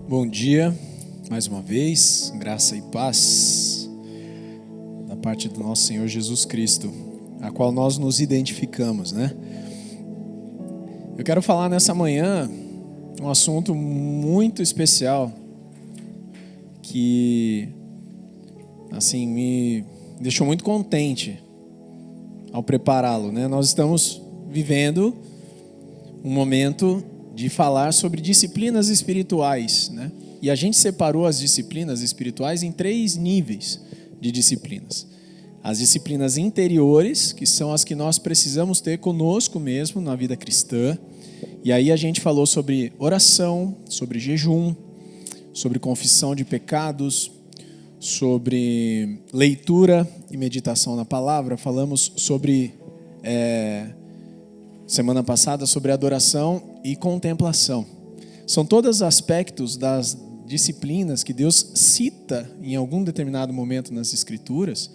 Bom dia, mais uma vez, graça e paz da parte do nosso Senhor Jesus Cristo, a qual nós nos identificamos, né? Eu quero falar nessa manhã um assunto muito especial que, assim, me deixou muito contente ao prepará-lo, né? Nós estamos vivendo um momento de falar sobre disciplinas espirituais, né? E a gente separou as disciplinas espirituais em 3 níveis de disciplinas. As disciplinas interiores, que são as que nós precisamos ter conosco mesmo na vida cristã. E aí a gente falou sobre oração, sobre jejum, sobre confissão de pecados, sobre leitura e meditação na palavra. Falamos sobre, semana passada, sobre adoração e contemplação. São todos aspectos das disciplinas que Deus cita em algum determinado momento nas Escrituras,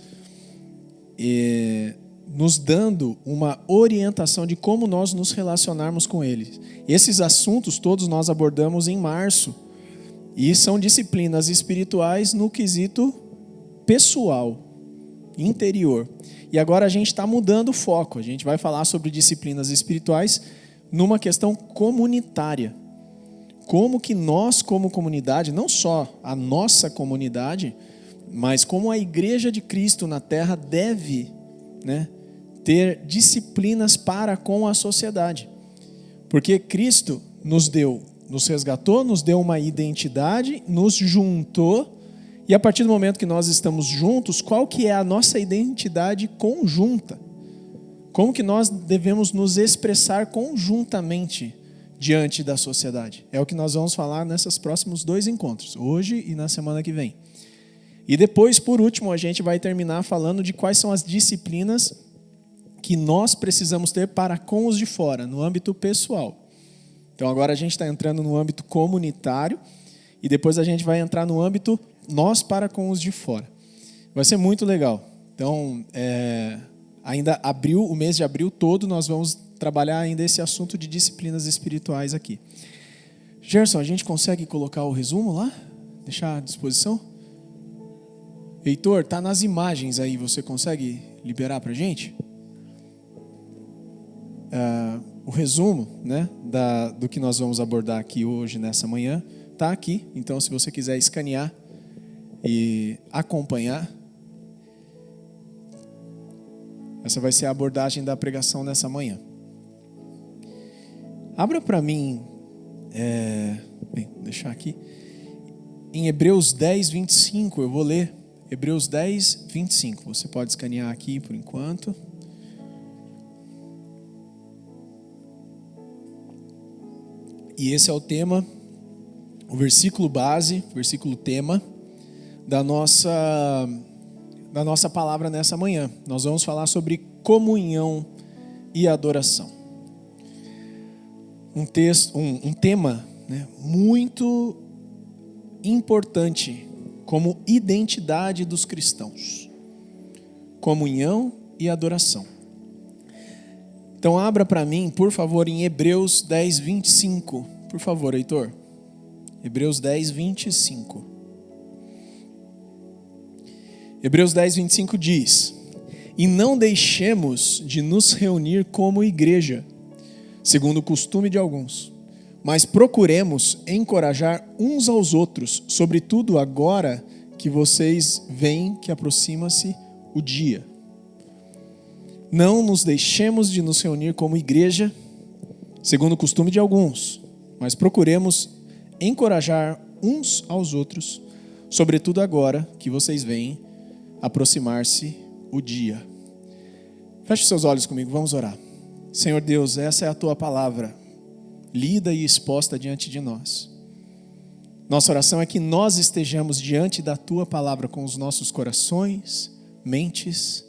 nos dando uma orientação de como nós nos relacionarmos com Ele. Esses assuntos todos nós abordamos em março e são disciplinas espirituais no quesito pessoal, interior. E agora a gente está mudando o foco. A gente vai falar sobre disciplinas espirituais numa questão comunitária. Como que nós, como comunidade, não só a nossa comunidade, mas como a Igreja de Cristo na Terra deve, né, ter disciplinas para com a sociedade. Porque Cristo nos resgatou, nos deu uma identidade, nos juntou, e a partir do momento que nós estamos juntos, qual que é a nossa identidade conjunta? Como que nós devemos nos expressar conjuntamente diante da sociedade? É o que nós vamos falar nesses próximos 2 encontros, hoje e na semana que vem. E depois, por último, a gente vai terminar falando de quais são as disciplinas que nós precisamos ter para com os de fora, no âmbito pessoal. Então agora a gente está entrando no âmbito comunitário e depois a gente vai entrar no âmbito nós para com os de fora. Vai ser muito legal. Então, ainda o mês de abril todo, nós vamos trabalhar ainda esse assunto de disciplinas espirituais aqui. Gerson, a gente consegue colocar o resumo lá? Deixar à disposição? Heitor, tá nas imagens aí, você consegue liberar para a gente? O resumo, né, do que nós vamos abordar aqui hoje, nessa manhã, está aqui. Então, se você quiser escanear e acompanhar, essa vai ser a abordagem da pregação nessa manhã. Abra para mim, vou deixar aqui, em Hebreus 10, 25, eu vou ler Hebreus 10, 25. Você pode escanear aqui por enquanto. E esse é o tema, o versículo base, versículo tema da nossa palavra nessa manhã. Nós vamos falar sobre comunhão e adoração. Um tema, né, muito importante como identidade dos cristãos. Comunhão e adoração. Então abra para mim, por favor, em Hebreus 10, 25. Por favor, Heitor. Hebreus 10, 25. Hebreus 10, 25 diz: E não deixemos de nos reunir como igreja, segundo o costume de alguns, mas procuremos encorajar uns aos outros, sobretudo agora que vocês veem que aproxima-se o dia. Não nos deixemos de nos reunir como igreja, segundo o costume de alguns, mas procuremos encorajar uns aos outros, sobretudo agora que vocês veem aproximar-se o dia. Feche seus olhos comigo, vamos orar. Senhor Deus, essa é a Tua palavra, lida e exposta diante de nós. Nossa oração é que nós estejamos diante da Tua palavra com os nossos corações, mentes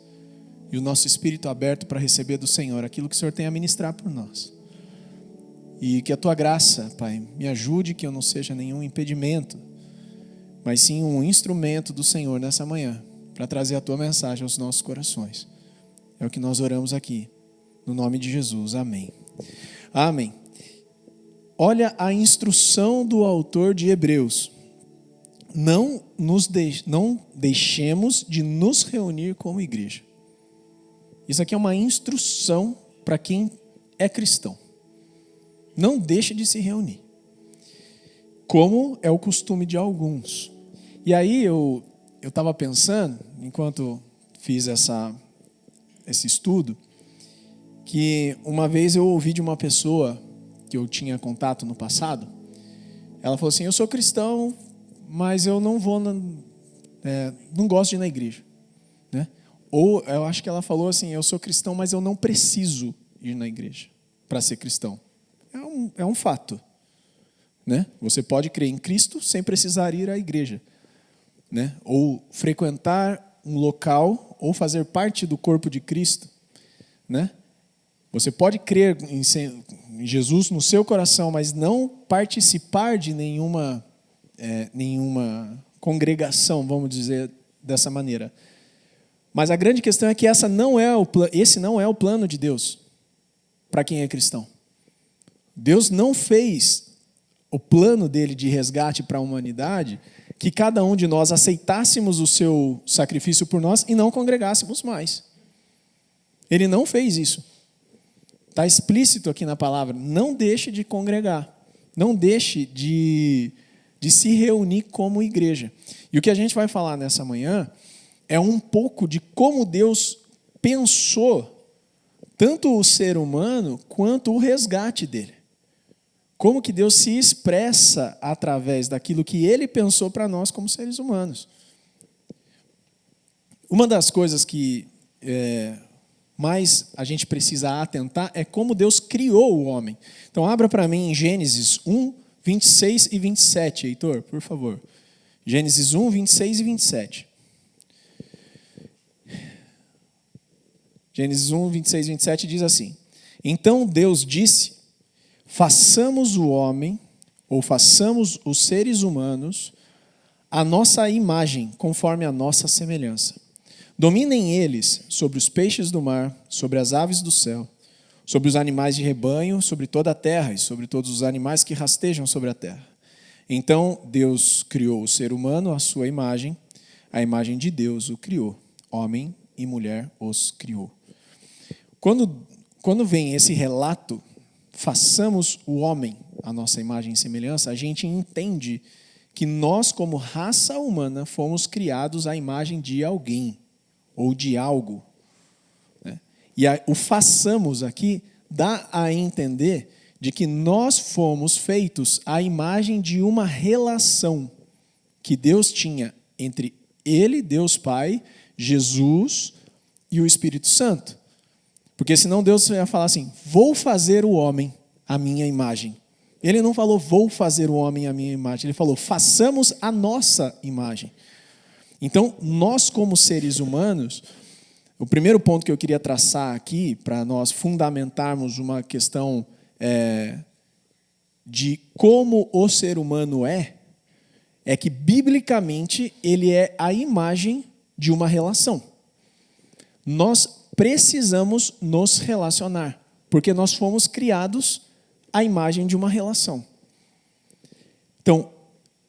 e o nosso espírito aberto para receber do Senhor aquilo que o Senhor tem a ministrar por nós. E que a Tua graça, Pai, me ajude, que eu não seja nenhum impedimento, mas sim um instrumento do Senhor nessa manhã, para trazer a Tua mensagem aos nossos corações. É o que nós oramos aqui, no nome de Jesus. Amém. Amém. olha a instrução do autor de Hebreus. Não deixemos de nos reunir como igreja. Isso aqui é uma instrução para quem é cristão. Não deixe de se reunir, como é o costume de alguns. E aí eu estava pensando, enquanto fiz esse estudo, que uma vez eu ouvi de uma pessoa que eu tinha contato no passado, ela falou assim: eu sou cristão, mas eu não vou, não gosto de ir na igreja, né? Ou eu acho que ela falou assim: eu sou cristão, mas eu não preciso ir na igreja para ser cristão. É um fato, né? Você pode crer em Cristo sem precisar ir à igreja, né? Ou frequentar um local, ou fazer parte do corpo de Cristo, né? Você pode crer em Jesus no seu coração, mas não participar de nenhuma congregação, vamos dizer dessa maneira. Mas a grande questão é que esse não é o plano de Deus para quem é cristão. Deus não fez o plano dele de resgate para a humanidade que cada um de nós aceitássemos o seu sacrifício por nós e não congregássemos mais. Ele não fez isso. Está explícito aqui na palavra: não deixe de congregar, não deixe de se reunir como igreja. E o que a gente vai falar nessa manhã é um pouco de como Deus pensou tanto o ser humano quanto o resgate dele. Como que Deus se expressa através daquilo que Ele pensou para nós como seres humanos. Uma das coisas que mais a gente precisa atentar é como Deus criou o homem. Então abra para mim em Gênesis 1, 26 e 27, Heitor, por favor. Gênesis 1, 26 e 27. Gênesis 1, 26 e 27 diz assim: então Deus disse: façamos o homem, ou façamos os seres humanos, a nossa imagem, conforme a nossa semelhança. Dominem eles sobre os peixes do mar, sobre as aves do céu, sobre os animais de rebanho, sobre toda a terra e sobre todos os animais que rastejam sobre a terra. Então Deus criou o ser humano à sua imagem, a imagem de Deus o criou, homem e mulher os criou. Quando vem esse relato, façamos o homem a nossa imagem e semelhança, a gente entende que nós, como raça humana, fomos criados à imagem de alguém ou de algo, né? E o façamos aqui dá a entender de que nós fomos feitos à imagem de uma relação que Deus tinha entre Ele, Deus Pai, Jesus e o Espírito Santo. Porque senão Deus ia falar assim: vou fazer o homem à minha imagem. Ele não falou: vou fazer o homem à minha imagem. Ele falou: façamos a nossa imagem. Então, nós como seres humanos, o primeiro ponto que eu queria traçar aqui, para nós fundamentarmos uma questão de como o ser humano é que, biblicamente, ele é a imagem de uma relação. Nós precisamos nos relacionar, porque nós fomos criados à imagem de uma relação. Então,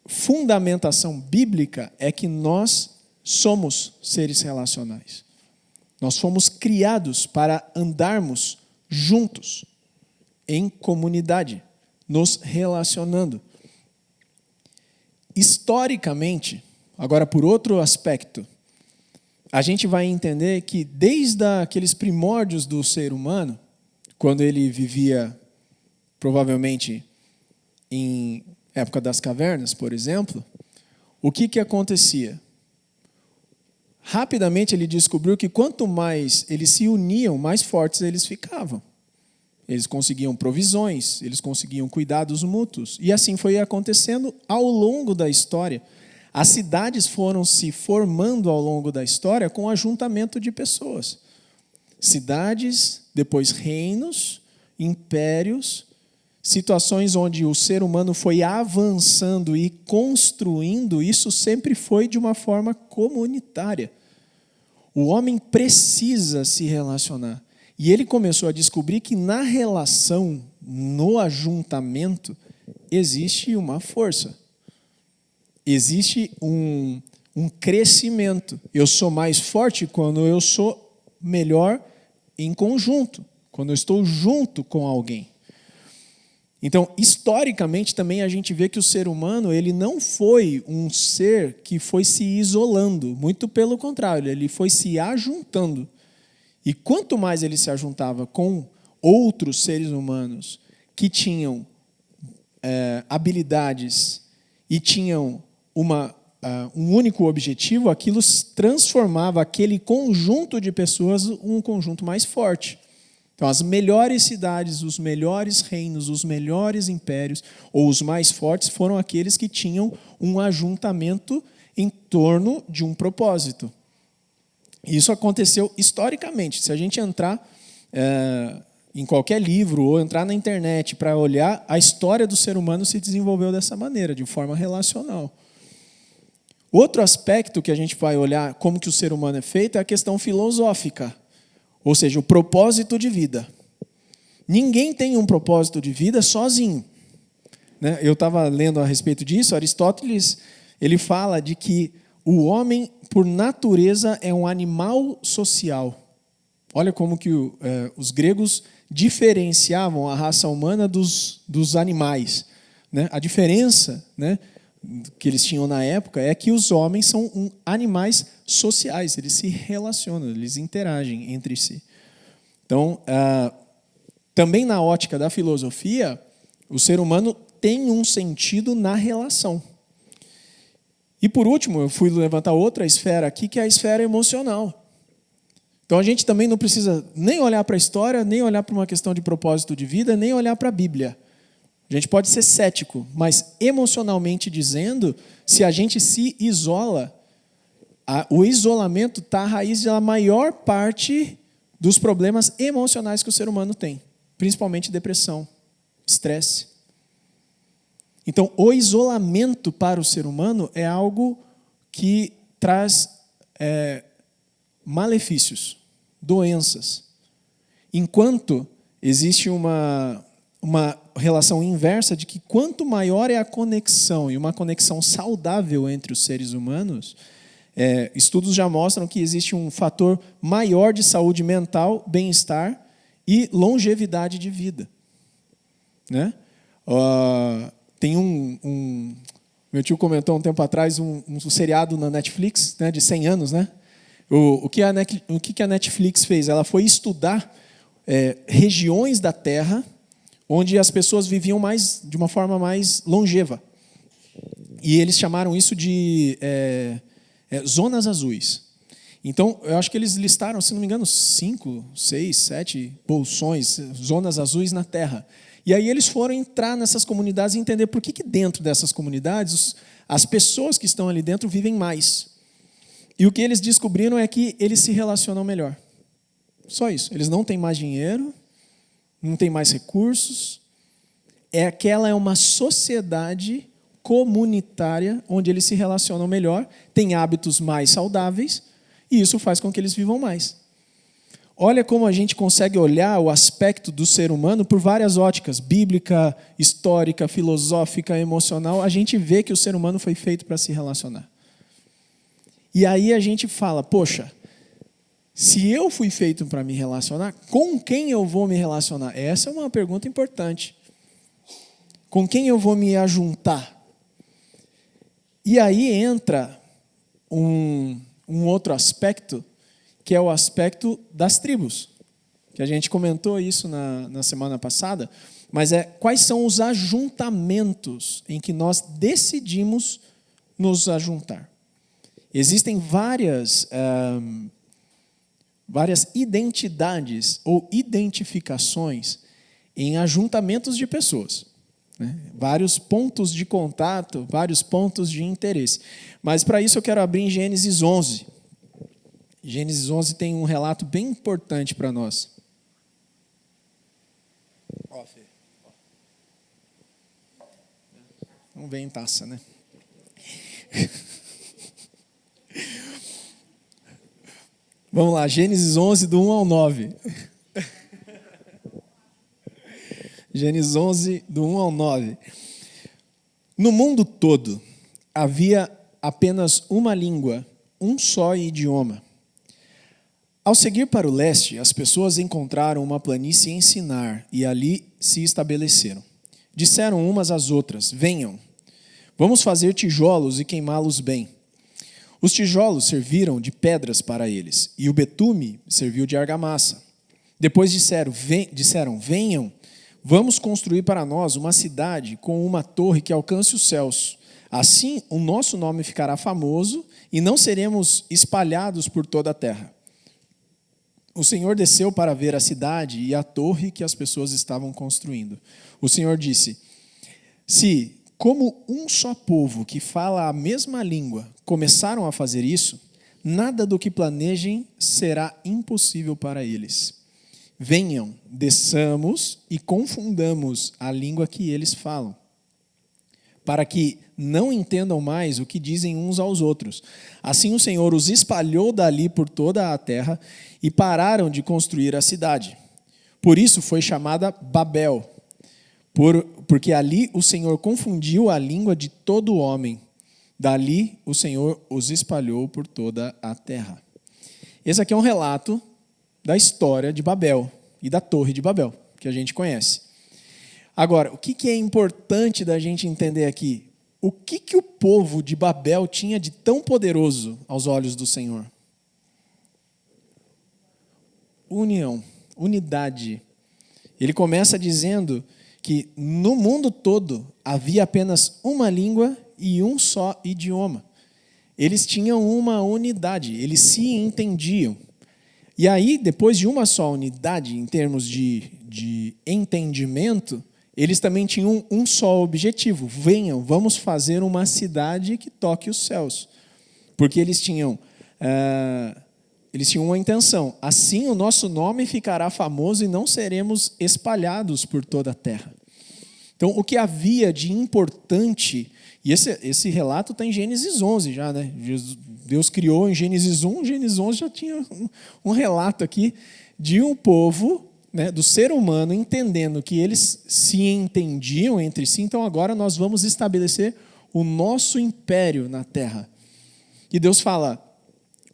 fundamentação bíblica é que nós somos seres relacionais. Nós fomos criados para andarmos juntos, em comunidade, nos relacionando. Historicamente, agora por outro aspecto, a gente vai entender que desde aqueles primórdios do ser humano, quando ele vivia provavelmente em época das cavernas, por exemplo, o que acontecia? Rapidamente ele descobriu que quanto mais eles se uniam, mais fortes eles ficavam. Eles conseguiam provisões, eles conseguiam cuidados mútuos. E assim foi acontecendo ao longo da história. As cidades foram se formando ao longo da história com o ajuntamento de pessoas. Cidades, depois reinos, impérios, situações onde o ser humano foi avançando e construindo, isso sempre foi de uma forma comunitária. O homem precisa se relacionar. E ele começou a descobrir que na relação, no ajuntamento, existe uma força. Existe um crescimento. Eu sou mais forte quando eu sou melhor em conjunto, quando eu estou junto com alguém. Então, historicamente, também a gente vê que o ser humano ele não foi um ser que foi se isolando. Muito pelo contrário, ele foi se ajuntando. E quanto mais ele se ajuntava com outros seres humanos que tinham habilidades e tinham um único objetivo, aquilo transformava aquele conjunto de pessoas um conjunto mais forte. Então, as melhores cidades, os melhores reinos, os melhores impérios, ou os mais fortes, foram aqueles que tinham um ajuntamento em torno de um propósito. Isso aconteceu historicamente. Se a gente entrar em qualquer livro ou entrar na internet para olhar, a história do ser humano se desenvolveu dessa maneira, de forma relacional. Outro aspecto que a gente vai olhar como que o ser humano é feito é a questão filosófica, ou seja, o propósito de vida. Ninguém tem um propósito de vida sozinho. Né? Eu estava lendo a respeito disso, Aristóteles ele fala de que o homem, por natureza, é um animal social. Olha como que os gregos diferenciavam a raça humana dos animais. Né? A diferença, né, que eles tinham na época é que os homens são animais sociais, eles se relacionam, eles interagem entre si. Então, também na ótica da filosofia, o ser humano tem um sentido na relação. E por último, eu fui levantar outra esfera aqui, que é a esfera emocional. Então a gente também não precisa nem olhar para a história, nem olhar para uma questão de propósito de vida, nem olhar para a Bíblia. A gente pode ser cético, mas emocionalmente dizendo, se a gente se isola, o isolamento está à raiz da maior parte dos problemas emocionais que o ser humano tem, principalmente depressão, estresse. Então, o isolamento para o ser humano é algo que traz malefícios, doenças. Enquanto existe uma relação inversa de que quanto maior é a conexão, e uma conexão saudável entre os seres humanos, estudos já mostram que existe um fator maior de saúde mental, bem-estar e longevidade de vida. Né? Tem meu tio comentou um tempo atrás um seriado na Netflix, né, de 100 anos. Né? O que a Netflix fez? Ela foi estudar regiões da Terra onde as pessoas viviam de uma forma mais longeva. E eles chamaram isso de zonas azuis. Então, eu acho que eles listaram, se não me engano, 5, 6, 7 bolsões, zonas azuis na Terra. E aí eles foram entrar nessas comunidades e entender por que dentro dessas comunidades as pessoas que estão ali dentro vivem mais. E o que eles descobriram é que eles se relacionam melhor. Só isso. Eles não têm mais dinheiro, não têm mais recursos. Aquela é uma sociedade comunitária onde eles se relacionam melhor, têm hábitos mais saudáveis e isso faz com que eles vivam mais. Olha como a gente consegue olhar o aspecto do ser humano por várias óticas, bíblica, histórica, filosófica, emocional. A gente vê que o ser humano foi feito para se relacionar. E aí a gente fala, poxa, se eu fui feito para me relacionar, com quem eu vou me relacionar? Essa é uma pergunta importante. Com quem eu vou me ajuntar? E aí entra um outro aspecto, que é o aspecto das tribos, que a gente comentou isso na semana passada, mas quais são os ajuntamentos em que nós decidimos nos ajuntar. Existem várias identidades ou identificações em ajuntamentos de pessoas. Né? Vários pontos de contato, vários pontos de interesse. Mas para isso eu quero abrir em Gênesis 11. Gênesis 11 tem um relato bem importante para nós. Não vem em taça, né? Vamos lá, Gênesis 11, do 1 ao 9. Gênesis 11, do 1 ao 9. No mundo todo havia apenas uma língua, um só idioma. Ao seguir para o leste, as pessoas encontraram uma planície em Sinar e ali se estabeleceram. Disseram umas às outras: venham, vamos fazer tijolos e queimá-los bem. Os tijolos serviram de pedras para eles, e o betume serviu de argamassa. Depois disseram: venham, vamos construir para nós uma cidade com uma torre que alcance os céus. Assim, o nosso nome ficará famoso e não seremos espalhados por toda a terra. O Senhor desceu para ver a cidade e a torre que as pessoas estavam construindo. O Senhor disse: se, como um só povo que fala a mesma língua, começaram a fazer isso, nada do que planejem será impossível para eles. Venham, desçamos e confundamos a língua que eles falam, para que não entendam mais o que dizem uns aos outros. Assim o Senhor os espalhou dali por toda a terra e pararam de construir a cidade. Por isso foi chamada Babel, porque ali o Senhor confundiu a língua de todo homem. Dali o Senhor os espalhou por toda a terra. Esse aqui é um relato da história de Babel e da Torre de Babel, que a gente conhece. Agora, o que é importante da gente entender aqui? O que o povo de Babel tinha de tão poderoso aos olhos do Senhor? União, unidade. Ele começa dizendo que no mundo todo havia apenas uma língua e um só idioma. Eles tinham uma unidade, eles se entendiam. E aí, depois de uma só unidade, em termos de entendimento, eles também tinham um só objetivo: venham, vamos fazer uma cidade que toque os céus. Porque eles tinham uma intenção: assim o nosso nome ficará famoso e não seremos espalhados por toda a terra. Então, o que havia de importante, e esse relato está em Gênesis 11 já, né? Deus criou em Gênesis 1, Gênesis 11 já tinha um relato aqui de um povo, né, do ser humano, entendendo que eles se entendiam entre si. Então agora nós vamos estabelecer o nosso império na terra. E Deus fala: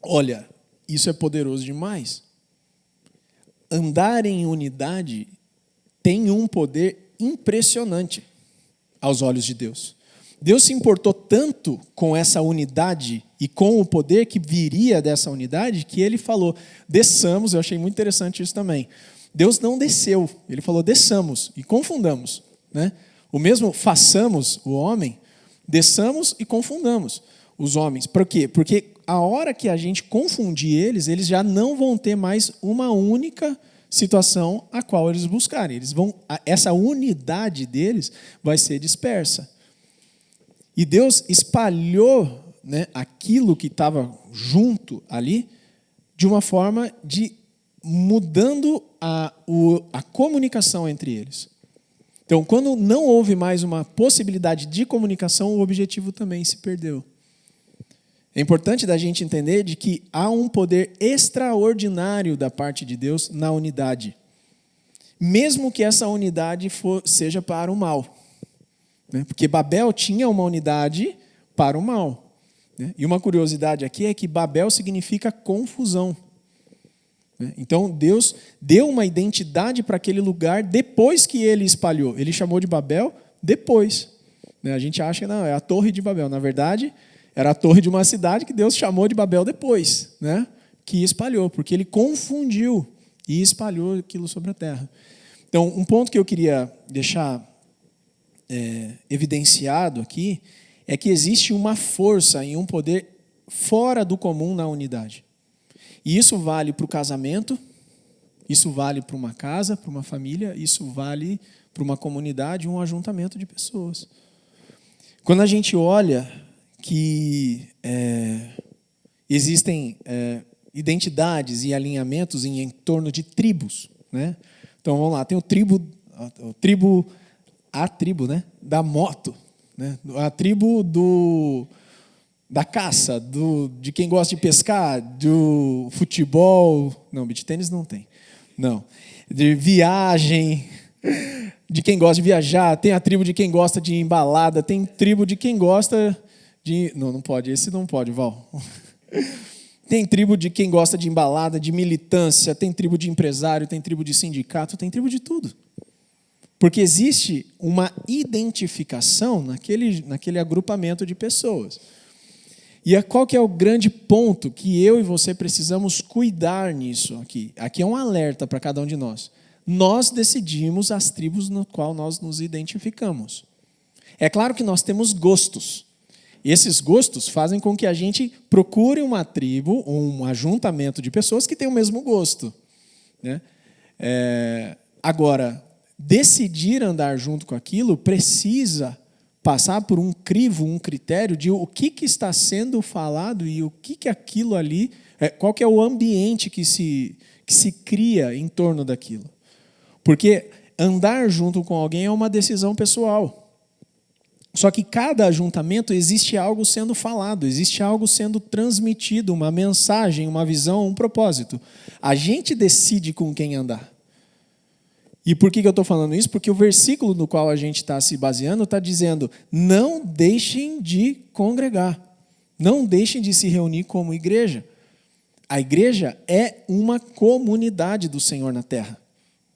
olha, isso é poderoso demais. Andar em unidade tem um poder impressionante aos olhos de Deus. Deus se importou tanto com essa unidade e com o poder que viria dessa unidade, que ele falou: desçamos. Eu achei muito interessante isso também. Deus não desceu, ele falou: desçamos e confundamos, né? O mesmo façamos o homem, desçamos e confundamos os homens. Por quê? Porque a hora que a gente confundir eles já não vão ter mais uma única situação a qual eles buscarem. Essa unidade deles vai ser dispersa. E Deus espalhou, né, aquilo que estava junto ali de uma forma de mudando a comunicação entre eles. Então, quando não houve mais uma possibilidade de comunicação, o objetivo também se perdeu. É importante da gente entender de que há um poder extraordinário da parte de Deus na unidade, mesmo que essa unidade seja para o mal. Porque Babel tinha uma unidade para o mal. E uma curiosidade aqui é que Babel significa confusão. Então Deus deu uma identidade para aquele lugar depois que ele espalhou. Ele chamou de Babel depois. A gente acha que não, é a Torre de Babel. Na verdade, era a torre de uma cidade que Deus chamou de Babel depois, né? Que espalhou, porque ele confundiu e espalhou aquilo sobre a terra. Então, um ponto que eu queria deixar evidenciado aqui é que existe uma força e um poder fora do comum na unidade. E isso vale para o casamento, isso vale para uma casa, para uma família, isso vale para uma comunidade, um ajuntamento de pessoas. Quando a gente olha que existem identidades e alinhamentos em torno de tribos, né? Então vamos lá, tem a tribo, né, da moto, né? A tribo da caça, de quem gosta de pescar, do futebol, não, beach tênis não tem, não, de viagem, de quem gosta de viajar, tem a tribo de quem gosta de embalada, tem tribo de quem gosta de... Não pode, esse não pode, Val. Tem tribo de quem gosta de embalada, de militância, tem tribo de empresário, tem tribo de sindicato, tem tribo de tudo. Porque existe uma identificação naquele agrupamento de pessoas. E qual que é o grande ponto que eu e você precisamos cuidar nisso aqui? Aqui é um alerta para cada um de nós. Nós decidimos as tribos no qual nós nos identificamos. É claro que nós temos gostos. Esses gostos fazem com que a gente procure uma tribo, um ajuntamento de pessoas que têm o mesmo gosto, né? Agora, decidir andar junto com aquilo precisa passar por um crivo, um critério de o que está sendo falado e o que aquilo ali, qual que é o ambiente que se cria em torno daquilo. Porque andar junto com alguém é uma decisão pessoal. Só que cada ajuntamento existe algo sendo falado, existe algo sendo transmitido, uma mensagem, uma visão, um propósito. A gente decide com quem andar. E por que eu estou falando isso? Porque o versículo no qual a gente está se baseando está dizendo: não deixem de congregar, não deixem de se reunir como igreja. A igreja é uma comunidade do Senhor na terra,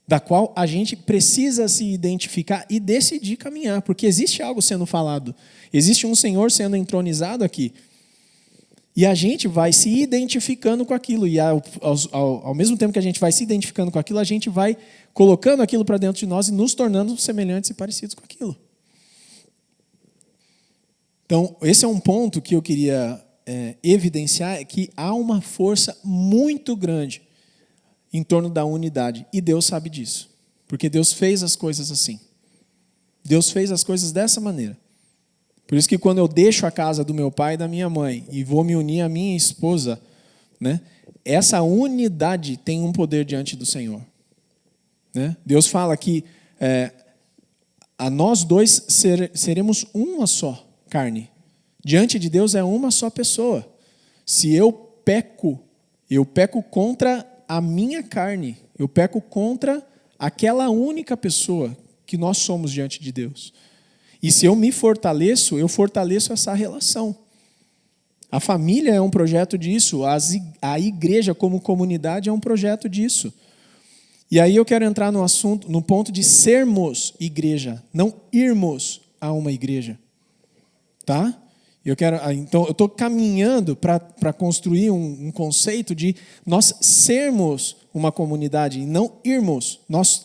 da qual a gente precisa se identificar e decidir caminhar, porque existe algo sendo falado, existe um Senhor sendo entronizado aqui. E a gente vai se identificando com aquilo, e ao mesmo tempo que a gente vai se identificando com aquilo, a gente vai colocando aquilo para dentro de nós e nos tornando semelhantes e parecidos com aquilo. Então, esse é um ponto que eu queria evidenciar, é que há uma força muito grande em torno da unidade, e Deus sabe disso, porque Deus fez as coisas assim. Deus fez as coisas dessa maneira. Por isso que quando eu deixo a casa do meu pai e da minha mãe e vou me unir à minha esposa, né, essa unidade tem um poder diante do Senhor. Né? Deus fala que a nós dois seremos uma só carne. Diante de Deus é uma só pessoa. Se eu peco contra a minha carne, eu peco contra aquela única pessoa que nós somos diante de Deus. E se eu me fortaleço, eu fortaleço essa relação. A família é um projeto disso, a igreja como comunidade é um projeto disso. E aí eu quero entrar no assunto, no ponto de sermos igreja, não irmos a uma igreja. Tá? Então, eu estou caminhando para construir um conceito de nós sermos uma comunidade e não irmos.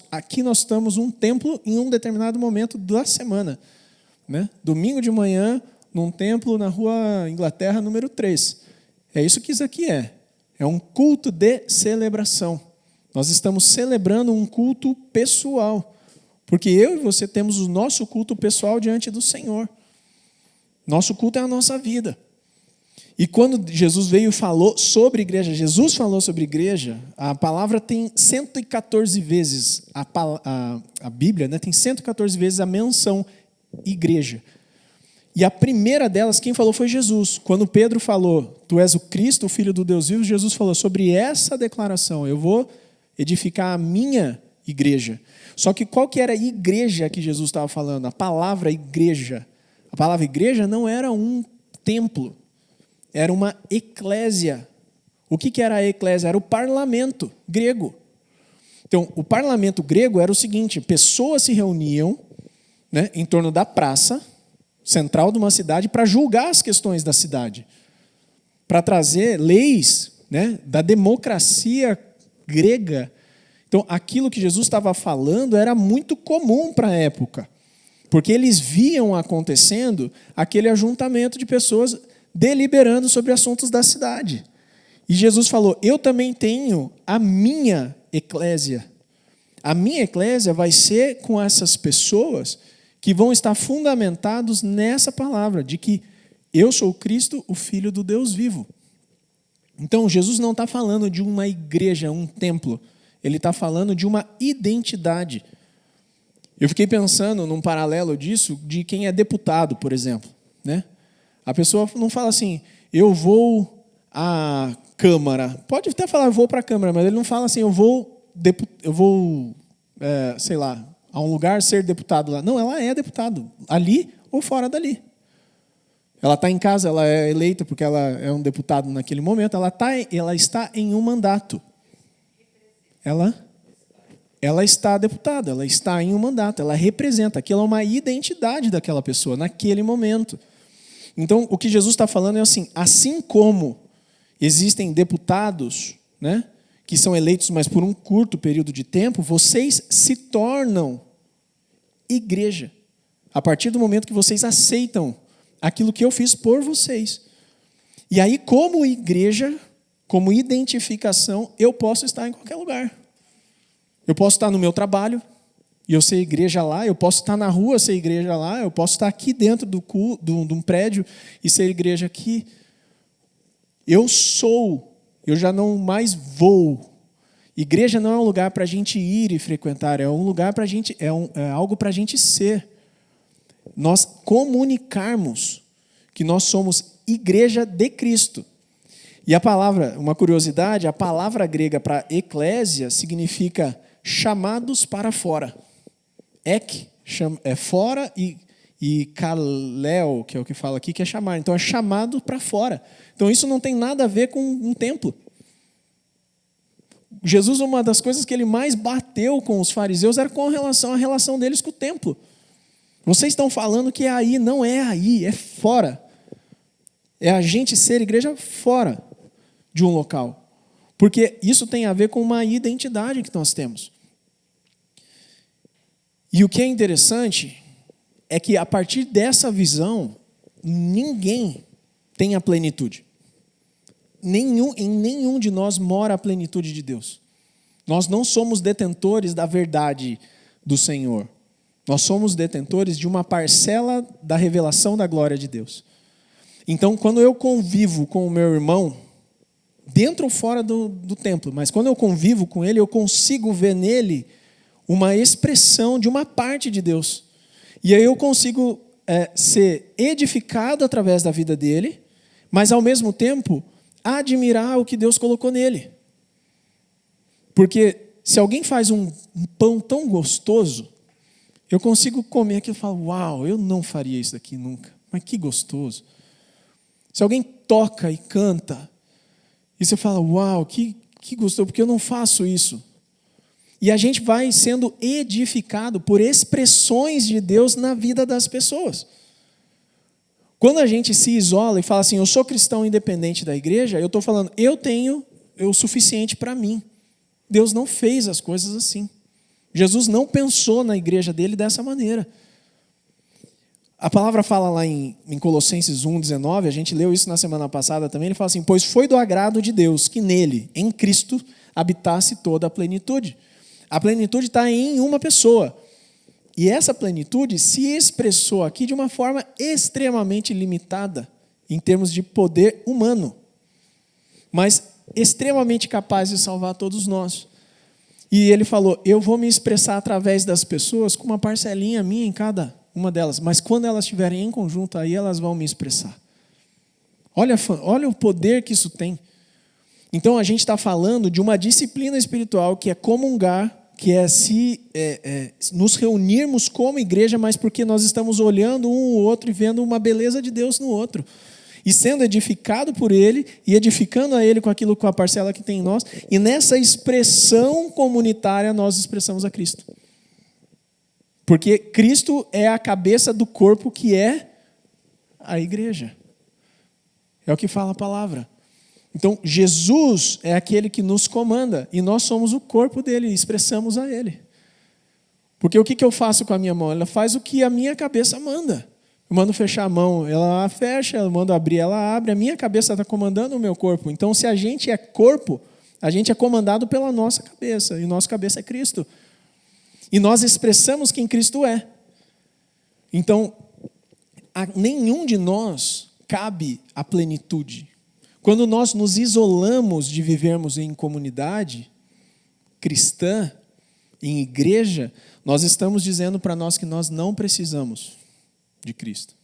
Aqui nós estamos um templo em um determinado momento da semana. Né? Domingo de manhã, num templo na rua Inglaterra, número 3. É isso que isso aqui é. É um culto de celebração. Nós estamos celebrando um culto pessoal. Porque eu e você temos o nosso culto pessoal diante do Senhor. Nosso culto é a nossa vida. E quando Jesus veio e falou sobre igreja, Jesus falou sobre igreja, a palavra tem 114 vezes, a Bíblia, né, tem 114 vezes a menção igreja. E a primeira delas, quem falou foi Jesus. Quando Pedro falou, tu és o Cristo, o Filho do Deus vivo, Jesus falou sobre essa declaração, eu vou edificar a minha igreja. Só que qual que era a igreja que Jesus estava falando? A palavra igreja. A palavra igreja não era um templo, era uma eclésia. O que era a eclésia? Era o parlamento grego. Então, o parlamento grego era o seguinte, pessoas se reuniam, né, em torno da praça central de uma cidade para julgar as questões da cidade, para trazer leis, né, da democracia grega. Então, aquilo que Jesus estava falando era muito comum para a época, porque eles viam acontecendo aquele ajuntamento de pessoas deliberando sobre assuntos da cidade. E Jesus falou, eu também tenho a minha eclésia. A minha eclésia vai ser com essas pessoas que vão estar fundamentados nessa palavra, de que eu sou Cristo, o Filho do Deus vivo. Então, Jesus não está falando de uma igreja, um templo. Ele está falando de uma identidade. Eu fiquei pensando num paralelo disso, de quem é deputado, por exemplo. Né? A pessoa não fala assim, eu vou à Câmara. Pode até falar, eu vou para a Câmara, mas ele não fala assim, eu vou sei lá, a um lugar, ser deputado lá. Não, ela é deputado, ali ou fora dali. Ela está em casa, ela é eleita porque ela é um deputado naquele momento, ela está em um mandato. Ela está deputada, ela está em um mandato, ela representa, aquilo é uma identidade daquela pessoa, naquele momento. Então, o que Jesus está falando é assim como existem deputados, né, que são eleitos, mas por um curto período de tempo, vocês se tornam igreja. A partir do momento que vocês aceitam aquilo que eu fiz por vocês. E aí, como igreja, como identificação, eu posso estar em qualquer lugar. Eu posso estar no meu trabalho, e eu ser igreja lá. Eu posso estar na rua, ser igreja lá. Eu posso estar aqui dentro de um prédio e ser igreja aqui. Eu já não mais vou. Igreja não é um lugar para a gente ir e frequentar, é um lugar para a gente, é algo para a gente ser. Nós comunicarmos que nós somos igreja de Cristo. E a palavra, uma curiosidade, a palavra grega para eclésia significa chamados para fora. Ek é fora e kaleo, que é o que fala aqui, que é chamar. Então é chamado para fora. Então isso não tem nada a ver com um templo. Jesus, uma das coisas que ele mais bateu com os fariseus era com relação à relação deles com o templo. Vocês estão falando que é aí, não é aí, é fora. É a gente ser igreja fora de um local. Porque isso tem a ver com uma identidade que nós temos. E o que é interessante é que a partir dessa visão, ninguém tem a plenitude. Em nenhum de nós mora a plenitude de Deus. Nós não somos detentores da verdade do Senhor. Nós somos detentores de uma parcela da revelação da glória de Deus. Então, quando eu convivo com o meu irmão, dentro ou fora do templo, mas quando eu convivo com ele, eu consigo ver nele uma expressão de uma parte de Deus. E aí eu consigo ser edificado através da vida dele, mas ao mesmo tempo admirar o que Deus colocou nele. Porque se alguém faz um pão tão gostoso, eu consigo comer aquilo e falar, uau, eu não faria isso daqui nunca, mas que gostoso. Se alguém toca e canta, e você fala, uau, que gostoso, porque eu não faço isso. E a gente vai sendo edificado por expressões de Deus na vida das pessoas. Quando a gente se isola e fala assim, eu sou cristão independente da igreja, eu estou falando, eu tenho o suficiente para mim. Deus não fez as coisas assim. Jesus não pensou na igreja dele dessa maneira. A palavra fala lá em Colossenses 1,19, a gente leu isso na semana passada também, ele fala assim, pois foi do agrado de Deus que nele, em Cristo, habitasse toda a plenitude. A plenitude está em uma pessoa. E essa plenitude se expressou aqui de uma forma extremamente limitada, em termos de poder humano, mas extremamente capaz de salvar todos nós. E ele falou, eu vou me expressar através das pessoas com uma parcelinha minha em cada uma delas, mas quando elas estiverem em conjunto, aí elas vão me expressar. Olha o poder que isso tem. Então a gente está falando de uma disciplina espiritual que é comungar, que é nos reunirmos como igreja, mas porque nós estamos olhando um ou outro e vendo uma beleza de Deus no outro. E sendo edificado por Ele, e edificando a Ele com a parcela que tem em nós, e nessa expressão comunitária nós expressamos a Cristo. Porque Cristo é a cabeça do corpo que é a igreja. É o que fala a palavra. Então, Jesus é aquele que nos comanda, e nós somos o corpo dele, e expressamos a Ele. Porque o que eu faço com a minha mão? Ela faz o que a minha cabeça manda. Eu mando fechar a mão, ela fecha, eu mando abrir, ela abre. A minha cabeça está comandando o meu corpo. Então, se a gente é corpo, a gente é comandado pela nossa cabeça. E nossa cabeça é Cristo. E nós expressamos quem Cristo é. Então, a nenhum de nós cabe a plenitude. Quando nós nos isolamos de vivermos em comunidade cristã, em igreja, nós estamos dizendo para nós que nós não precisamos de Cristo.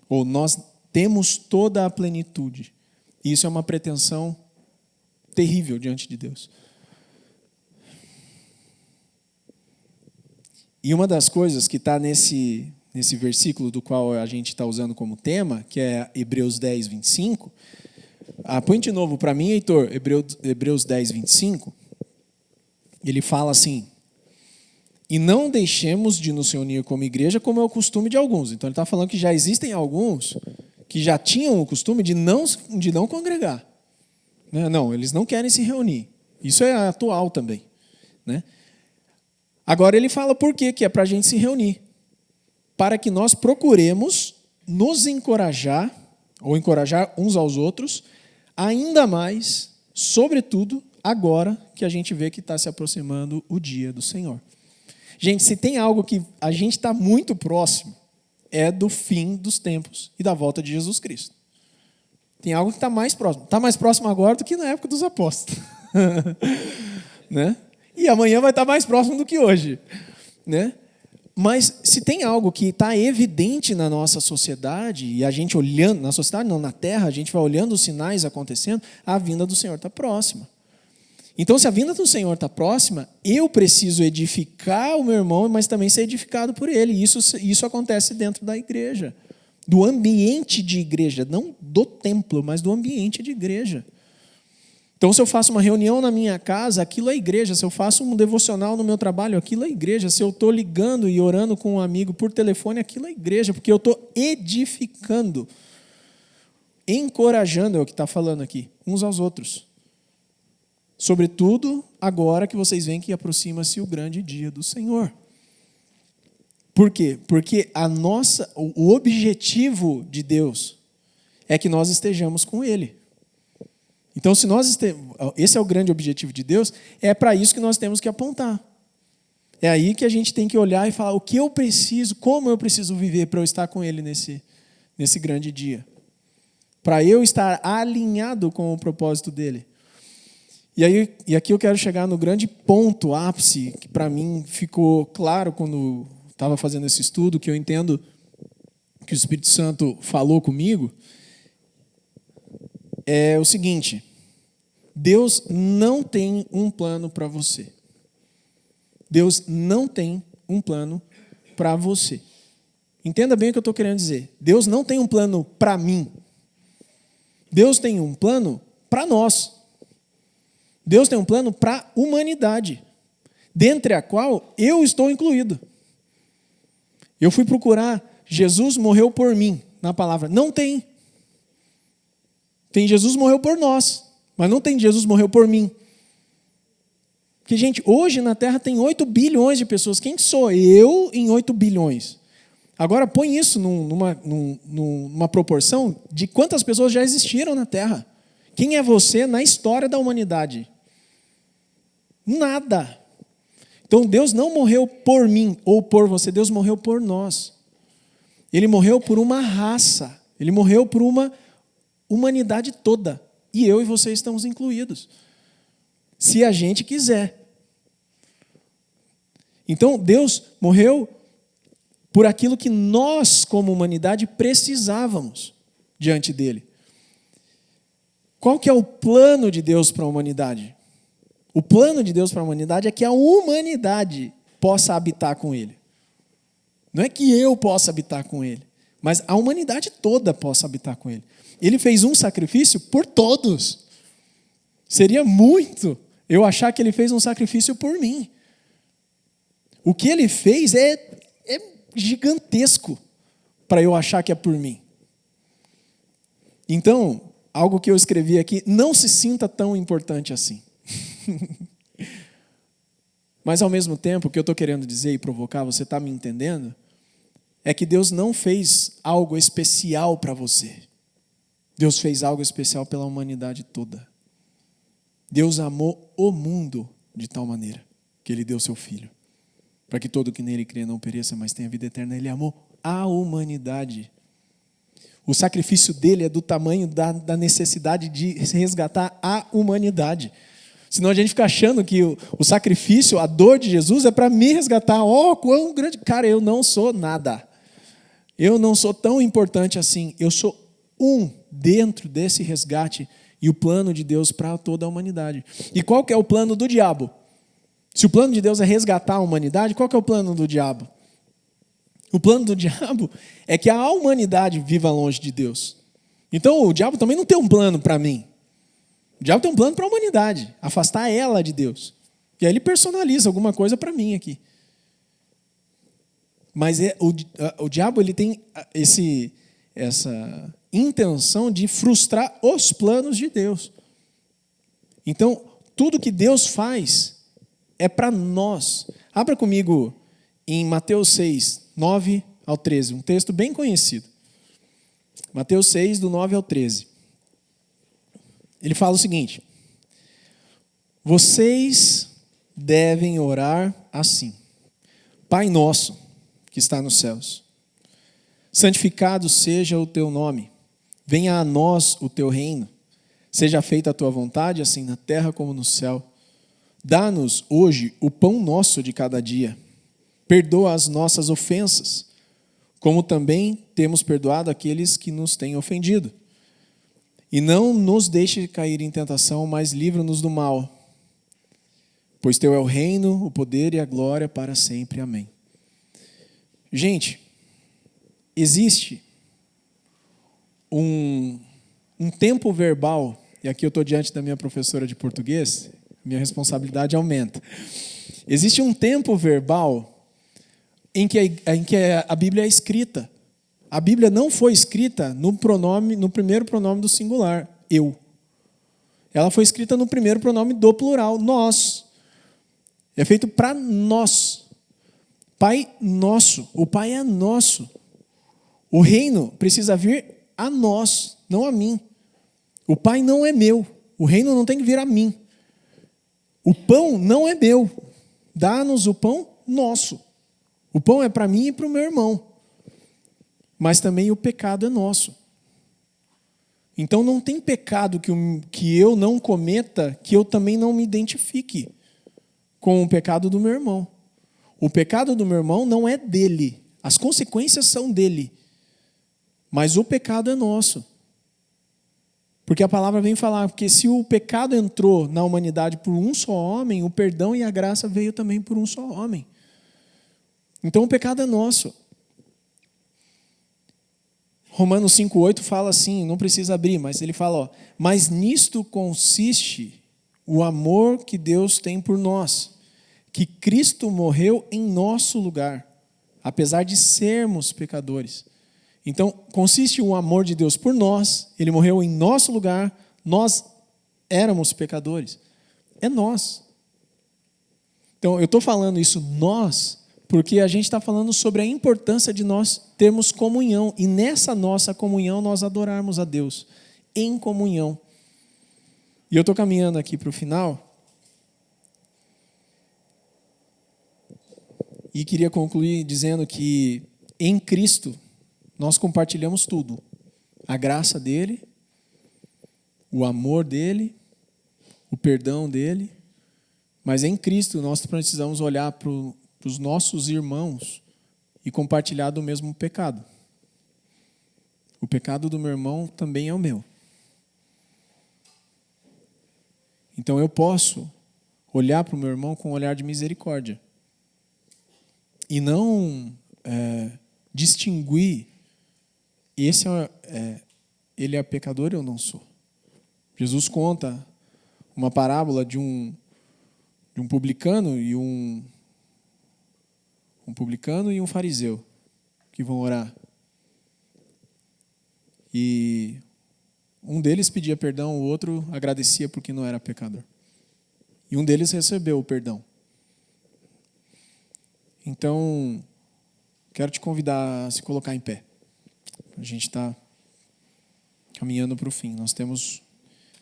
Ou nós temos toda a plenitude. E isso é uma pretensão terrível diante de Deus. E uma das coisas que está nesse versículo do qual a gente está usando como tema, que é Hebreus 10, 25. Põe de novo para mim, Heitor, Hebreus 10, 25. Ele fala assim: e não deixemos de nos reunir como igreja, como é o costume de alguns. Então ele está falando que já existem alguns que já tinham o costume de não congregar. Não, eles não querem se reunir. Isso é atual também, né? Agora ele fala por quê, que é para a gente se reunir. Para que nós procuremos nos encorajar, ou encorajar uns aos outros, ainda mais, sobretudo, agora que a gente vê que está se aproximando o dia do Senhor. Gente, se tem algo que a gente está muito próximo, é do fim dos tempos e da volta de Jesus Cristo. Tem algo que está mais próximo. Está mais próximo agora do que na época dos apóstolos. Né? E amanhã vai estar mais próximo do que hoje. Né? Mas se tem algo que está evidente na nossa sociedade, e a gente olhando, na sociedade não, na terra, a gente vai olhando os sinais acontecendo, a vinda do Senhor está próxima. Então, se a vinda do Senhor está próxima, eu preciso edificar o meu irmão, mas também ser edificado por ele. Isso acontece dentro da igreja, do ambiente de igreja, não do templo, mas do ambiente de igreja. Então, se eu faço uma reunião na minha casa, aquilo é igreja. Se eu faço um devocional no meu trabalho, aquilo é igreja. Se eu estou ligando e orando com um amigo por telefone, aquilo é igreja, porque eu estou edificando, encorajando, é o que está falando aqui, uns aos outros. Sobretudo, agora que vocês veem que aproxima-se o grande dia do Senhor. Por quê? Porque o objetivo de Deus é que nós estejamos com Ele. Então, se esse é o grande objetivo de Deus, é para isso que nós temos que apontar. É aí que a gente tem que olhar e falar o que eu preciso, como eu preciso viver para eu estar com Ele nesse grande dia. Para eu estar alinhado com o propósito dEle. E aqui eu quero chegar no grande ponto, ápice, que para mim ficou claro quando estava fazendo esse estudo, que eu entendo que o Espírito Santo falou comigo, é o seguinte: Deus não tem um plano para você. Deus não tem um plano para você. Entenda bem o que eu estou querendo dizer. Deus não tem um plano para mim. Deus tem um plano para nós. Deus tem um plano para a humanidade, dentre a qual eu estou incluído. Eu fui procurar, Jesus morreu por mim, na palavra. Não tem. Tem Jesus morreu por nós, mas não tem Jesus morreu por mim. Porque, gente, hoje na Terra tem 8 bilhões de pessoas. Quem sou eu em 8 bilhões? Agora põe isso numa proporção de quantas pessoas já existiram na Terra. Quem é você na história da humanidade? Nada. Então Deus não morreu por mim ou por você, Deus morreu por nós. Ele morreu por uma raça, Ele morreu por uma humanidade toda. E eu e você estamos incluídos. Se a gente quiser. Então Deus morreu por aquilo que nós, como humanidade, precisávamos diante dEle. Qual que é o plano de Deus para a humanidade? O plano de Deus para a humanidade é que a humanidade possa habitar com Ele. Não é que eu possa habitar com Ele, mas a humanidade toda possa habitar com Ele. Ele fez um sacrifício por todos. Seria muito eu achar que Ele fez um sacrifício por mim. O que Ele fez é gigantesco para eu achar que é por mim. Então, algo que eu escrevi aqui, não se sinta tão importante assim. Mas ao mesmo tempo, o que eu estou querendo dizer e provocar, você está me entendendo? É que Deus não fez algo especial para você. Deus fez algo especial pela humanidade toda. Deus amou o mundo de tal maneira que Ele deu seu Filho, para que todo que nele crê não pereça, mas tenha vida eterna. Ele amou a humanidade. O sacrifício dele é do tamanho da necessidade de resgatar a humanidade. Senão a gente fica achando que o sacrifício, a dor de Jesus é para me resgatar. Oh, quão grande... Cara, eu não sou nada. Eu não sou tão importante assim. Eu sou um dentro desse resgate e o plano de Deus para toda a humanidade. E qual que é o plano do diabo? Se o plano de Deus é resgatar a humanidade, qual que é o plano do diabo? O plano do diabo é que a humanidade viva longe de Deus. Então o diabo também não tem um plano para mim. O diabo tem um plano para a humanidade, afastar ela de Deus. E aí ele personaliza alguma coisa para mim aqui. Mas o diabo ele tem essa intenção de frustrar os planos de Deus. Então, tudo que Deus faz é para nós. Abra comigo em Mateus 6, 9 ao 13, um texto bem conhecido. Mateus 6, do 9 ao 13. Ele fala o seguinte: vocês devem orar assim: Pai nosso, que está nos céus, santificado seja o teu nome, venha a nós o teu reino, seja feita a tua vontade, assim na terra como no céu. Dá-nos hoje o pão nosso de cada dia. Perdoa as nossas ofensas, como também temos perdoado aqueles que nos têm ofendido. E não nos deixe cair em tentação, mas livra-nos do mal. Pois teu é o reino, o poder e a glória para sempre. Amém. Gente, existe um tempo verbal, e aqui eu estou diante da minha professora de português, minha responsabilidade aumenta. Existe um tempo verbal em que a Bíblia é escrita. A Bíblia não foi escrita no primeiro pronome do singular, eu. Ela foi escrita no primeiro pronome do plural, nós. É feito para nós. Pai nosso. O Pai é nosso. O reino precisa vir a nós, não a mim. O Pai não é meu. O reino não tem que vir a mim. O pão não é meu. Dá-nos o pão nosso. O pão é para mim e para o meu irmão. Mas também o pecado é nosso. Então não tem pecado que eu não cometa que eu também não me identifique com o pecado do meu irmão. O pecado do meu irmão não é dele. As consequências são dele. Mas o pecado é nosso. Porque a palavra vem falar que se o pecado entrou na humanidade por um só homem, o perdão e a graça veio também por um só homem. Então o pecado é nosso. Romanos 5,8 fala assim, não precisa abrir, mas ele fala, mas nisto consiste o amor que Deus tem por nós, que Cristo morreu em nosso lugar, apesar de sermos pecadores. Então, consiste o amor de Deus por nós, ele morreu em nosso lugar, nós éramos pecadores. É nós. Então, eu estou falando isso nós, porque a gente está falando sobre a importância de nós termos comunhão. E nessa nossa comunhão nós adorarmos a Deus. Em comunhão. E eu estou caminhando aqui para o final. E queria concluir dizendo que em Cristo nós compartilhamos tudo. A graça dele, o amor dele, o perdão dele. Mas em Cristo nós precisamos olhar para os nossos irmãos e compartilhar do mesmo pecado. O pecado do meu irmão também é o meu. Então eu posso olhar para o meu irmão com um olhar de misericórdia. E não distinguir, ele é pecador ou eu não sou. Jesus conta uma parábola de um publicano e um publicano e um fariseu que vão orar. E um deles pedia perdão, o outro agradecia porque não era pecador. E um deles recebeu o perdão. Então, quero te convidar a se colocar em pé. A gente está caminhando para o fim. Nós temos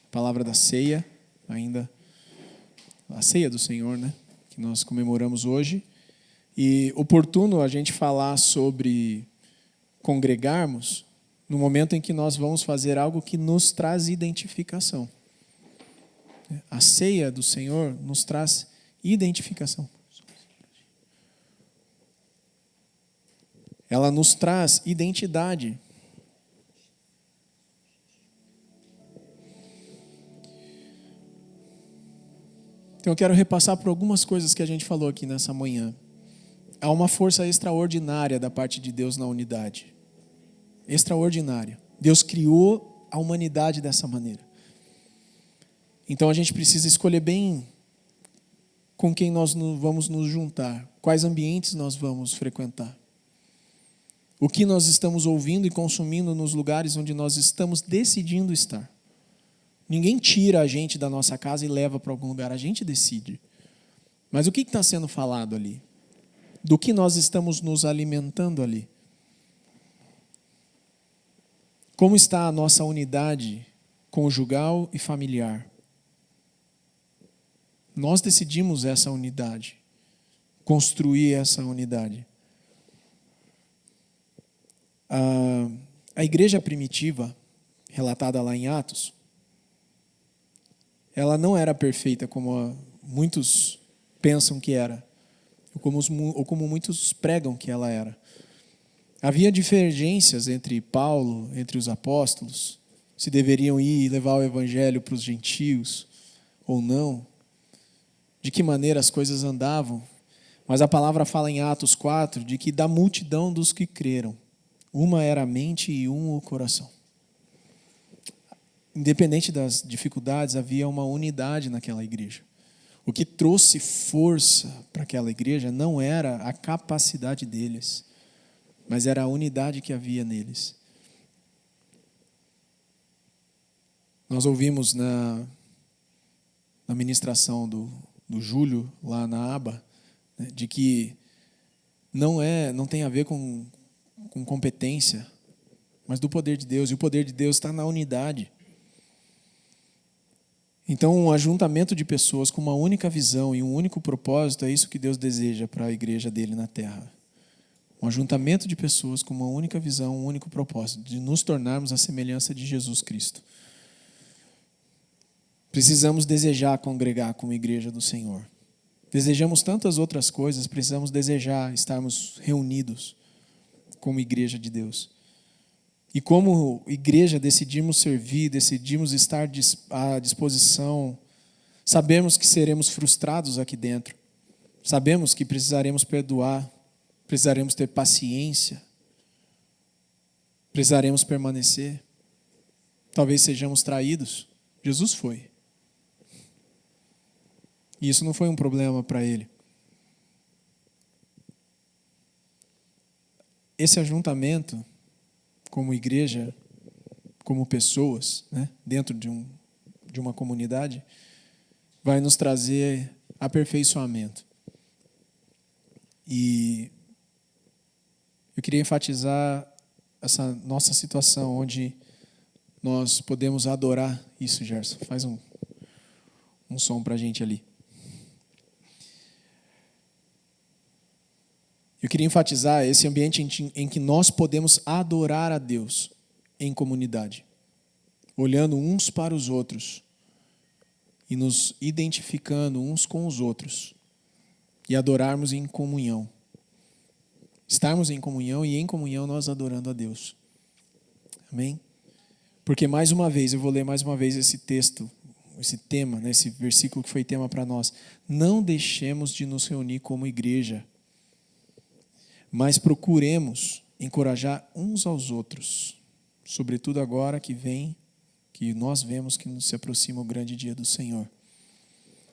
a palavra da ceia, ainda a ceia do Senhor, né? Que nós comemoramos hoje. E oportuno a gente falar sobre congregarmos no momento em que nós vamos fazer algo que nos traz identificação. A ceia do Senhor nos traz identificação. Ela nos traz identidade. Então eu quero repassar por algumas coisas que a gente falou aqui nessa manhã. Há uma força extraordinária da parte de Deus na unidade. Extraordinária. Deus criou a humanidade dessa maneira. Então a gente precisa escolher bem com quem nós vamos nos juntar, quais ambientes nós vamos frequentar. O que nós estamos ouvindo e consumindo nos lugares onde nós estamos decidindo estar. Ninguém tira a gente da nossa casa e leva para algum lugar, a gente decide. Mas o que está sendo falado ali? Do que nós estamos nos alimentando ali? Como está a nossa unidade conjugal e familiar? Nós decidimos essa unidade, construir essa unidade. A igreja primitiva, relatada lá em Atos, ela não era perfeita como muitos pensam que era, ou como muitos pregam que ela era. Havia divergências entre Paulo, entre os apóstolos, se deveriam ir e levar o evangelho para os gentios ou não, de que maneira as coisas andavam. Mas a palavra fala em Atos 4 de que da multidão dos que creram, uma era a mente e um o coração. Independente das dificuldades, havia uma unidade naquela igreja. O que trouxe força para aquela igreja não era a capacidade deles, mas era a unidade que havia neles. Nós ouvimos na ministração do Júlio, lá na aba, né, de que não tem a ver com competência, mas do poder de Deus. E o poder de Deus está na unidade. Então, um ajuntamento de pessoas com uma única visão e um único propósito, é isso que Deus deseja para a igreja dele na terra. Um ajuntamento de pessoas com uma única visão, um único propósito, de nos tornarmos a semelhança de Jesus Cristo. Precisamos desejar congregar como igreja do Senhor. Desejamos tantas outras coisas, precisamos desejar estarmos reunidos como igreja de Deus. E como igreja decidimos servir, decidimos estar à disposição. Sabemos que seremos frustrados aqui dentro. Sabemos que precisaremos perdoar, precisaremos ter paciência, precisaremos permanecer. Talvez sejamos traídos. Jesus foi. E isso não foi um problema para ele. Esse ajuntamento, como igreja, como pessoas, né, dentro de uma comunidade, vai nos trazer aperfeiçoamento. E eu queria enfatizar essa nossa situação, onde nós podemos adorar isso, Gerson. Faz um som para a gente ali. Eu queria enfatizar esse ambiente em que nós podemos adorar a Deus em comunidade, olhando uns para os outros e nos identificando uns com os outros e adorarmos em comunhão. Estarmos em comunhão e em comunhão nós adorando a Deus. Amém? Porque mais uma vez, eu vou ler mais uma vez esse texto, esse tema, né, esse versículo que foi tema para nós. Não deixemos de nos reunir como igreja, mas procuremos encorajar uns aos outros, sobretudo agora que nós vemos que se aproxima o grande dia do Senhor.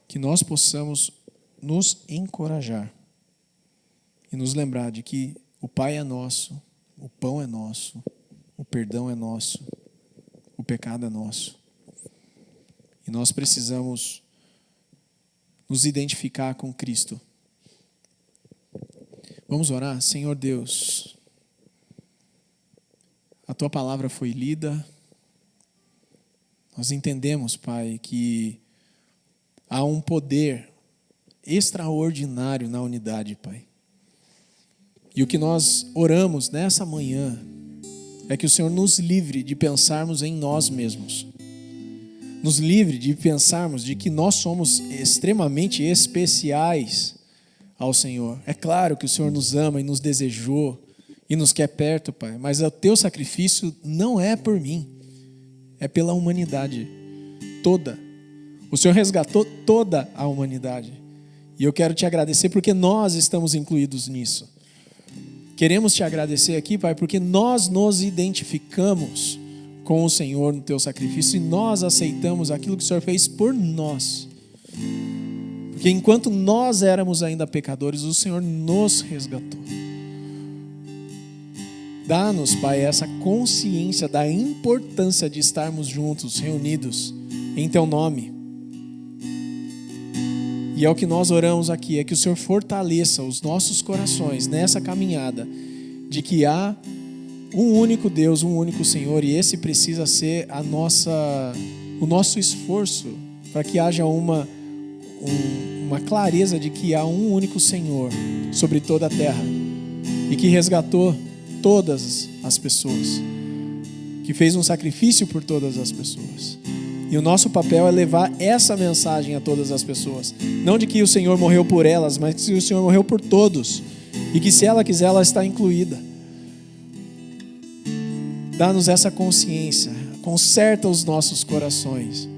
Que nós possamos nos encorajar e nos lembrar de que o Pai é nosso, o pão é nosso, o perdão é nosso, o pecado é nosso. E nós precisamos nos identificar com Cristo. Vamos orar? Senhor Deus, a Tua palavra foi lida. Nós entendemos, Pai, que há um poder extraordinário na unidade, Pai. E o que nós oramos nessa manhã é que o Senhor nos livre de pensarmos em nós mesmos. Nos livre de pensarmos de que nós somos extremamente especiais ao Senhor. É claro que o Senhor nos ama e nos desejou e nos quer perto, Pai, mas o Teu sacrifício não é por mim, é pela humanidade toda. O Senhor resgatou toda a humanidade. E eu quero te agradecer porque nós estamos incluídos nisso. Queremos te agradecer aqui, Pai, porque nós nos identificamos com o Senhor no teu sacrifício e nós aceitamos aquilo que o Senhor fez por nós. Porque enquanto nós éramos ainda pecadores, o Senhor nos resgatou. Dá-nos, Pai, essa consciência da importância de estarmos juntos, reunidos em teu nome. E é o que nós oramos aqui, é que o Senhor fortaleça os nossos corações nessa caminhada de que há um único Deus, um único Senhor, e esse precisa ser o nosso esforço para que haja uma clareza de que há um único Senhor sobre toda a terra e que resgatou todas as pessoas, que fez um sacrifício por todas as pessoas. E o nosso papel é levar essa mensagem a todas as pessoas. Não de que o Senhor morreu por elas, mas que o Senhor morreu por todos. E que se ela quiser, ela está incluída. Dá-nos essa consciência. Conserta os nossos corações.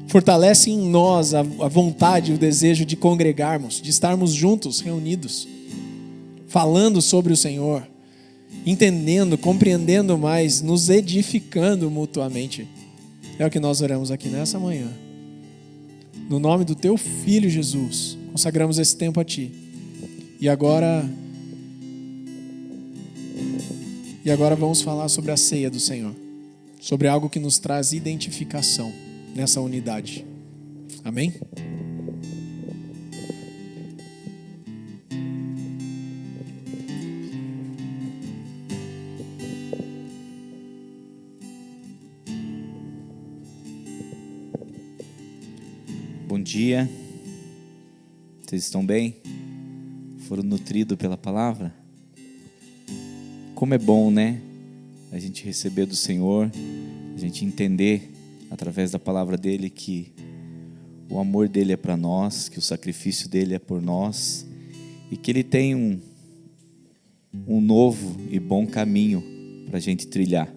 Fortalece em nós a vontade e o desejo de congregarmos, de estarmos juntos, reunidos, falando sobre o Senhor, entendendo, compreendendo mais, nos edificando mutuamente. É o que nós oramos aqui nessa manhã. No nome do teu Filho Jesus, consagramos esse tempo a ti. E agora vamos falar sobre a ceia do Senhor. Sobre algo que nos traz identificação nessa unidade. Amém? Bom dia, vocês estão bem? Foram nutridos pela palavra? Como é bom, né? A gente receber do Senhor, a gente entender através da palavra dele que o amor dele é para nós, que o sacrifício dele é por nós e que ele tem um novo e bom caminho para a gente trilhar.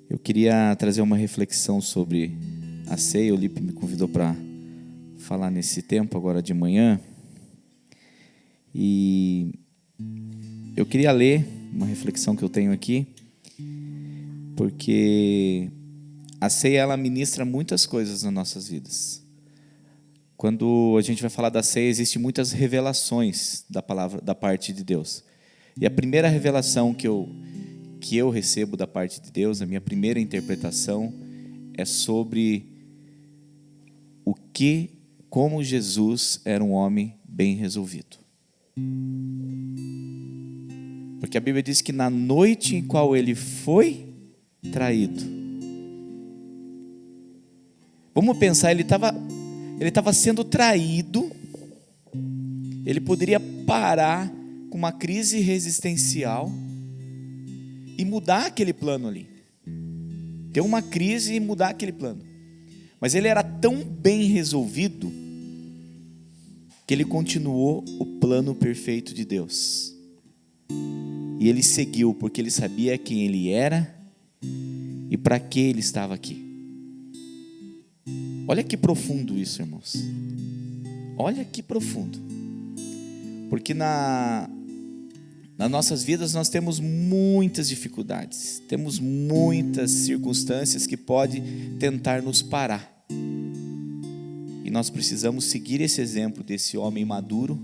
Eu queria trazer uma reflexão sobre a ceia. O Lipe me convidou para falar nesse tempo agora de manhã e eu queria ler uma reflexão que eu tenho aqui, porque a ceia ela ministra muitas coisas nas nossas vidas. Quando a gente vai falar da ceia, existem muitas revelações da palavra, da parte de Deus. E a primeira revelação que eu recebo da parte de Deus, a minha primeira interpretação é sobre como Jesus era um homem bem resolvido. Porque a Bíblia diz que na noite em qual ele foi traído, vamos pensar, ele estava sendo traído, ele poderia parar com uma crise existencial e mudar aquele plano ali, ter uma crise e mudar aquele plano. Mas ele era tão bem resolvido que ele continuou o plano perfeito de Deus. E ele seguiu porque ele sabia quem ele era e para que ele estava aqui. Olha que profundo isso, irmãos. Olha que profundo. Porque nas nossas vidas nós temos muitas dificuldades, temos muitas circunstâncias que podem tentar nos parar. E nós precisamos seguir esse exemplo desse homem maduro,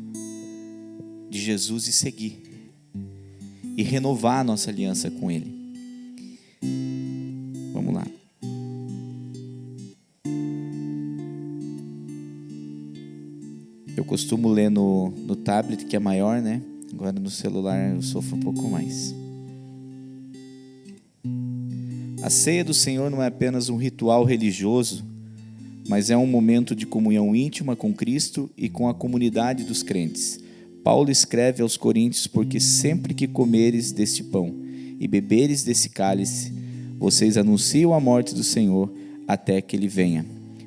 de Jesus, e seguir. E renovar a nossa aliança com Ele. Vamos lá. Eu costumo ler no tablet, que é maior, né? Agora no celular eu sofro um pouco mais. A ceia do Senhor não é apenas um ritual religioso, mas é um momento de comunhão íntima com Cristo e com a comunidade dos crentes. Paulo escreve aos Coríntios: porque sempre que comeres deste pão e beberes desse cálice, vocês anunciam a morte do Senhor até que Ele venha.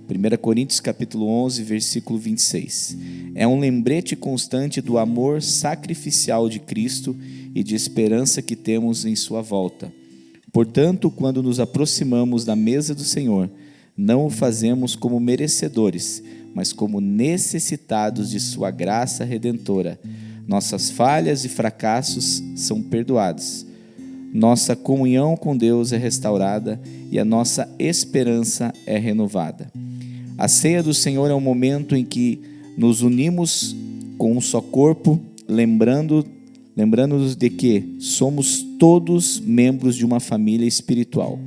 1 Coríntios capítulo 11, versículo 26. É um lembrete constante do amor sacrificial de Cristo e de esperança que temos em sua volta. Portanto, quando nos aproximamos da mesa do Senhor, Não o fazemos como merecedores, mas como necessitados de sua graça redentora. Nossas falhas e fracassos são perdoados. Nossa comunhão com Deus é restaurada e a nossa esperança é renovada. A ceia do Senhor é um momento em que nos unimos com um só corpo, lembrando-nos de que somos todos membros de uma família espiritual.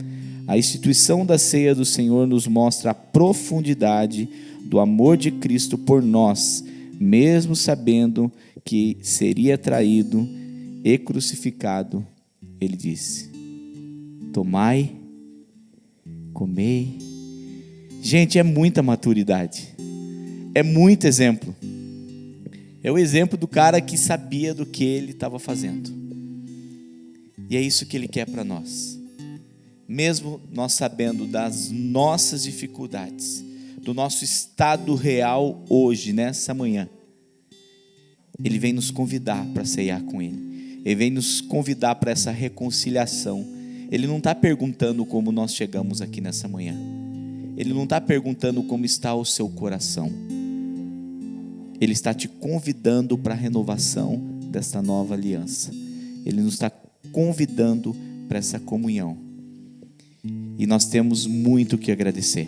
A instituição da ceia do Senhor nos mostra a profundidade do amor de Cristo por nós, mesmo sabendo que seria traído e crucificado. Ele disse: tomai, comei. Gente, é muita maturidade, é muito exemplo. É o exemplo do cara que sabia do que ele estava fazendo. E é isso que ele quer para nós. Mesmo nós sabendo das nossas dificuldades, do nosso estado real hoje, nessa manhã, Ele vem nos convidar para ceiar com Ele. Ele vem nos convidar para essa reconciliação. Ele não está perguntando como nós chegamos aqui nessa manhã. Ele não está perguntando como está o seu coração. Ele está te convidando para a renovação desta nova aliança. Ele nos está convidando para essa comunhão. E nós temos muito que agradecer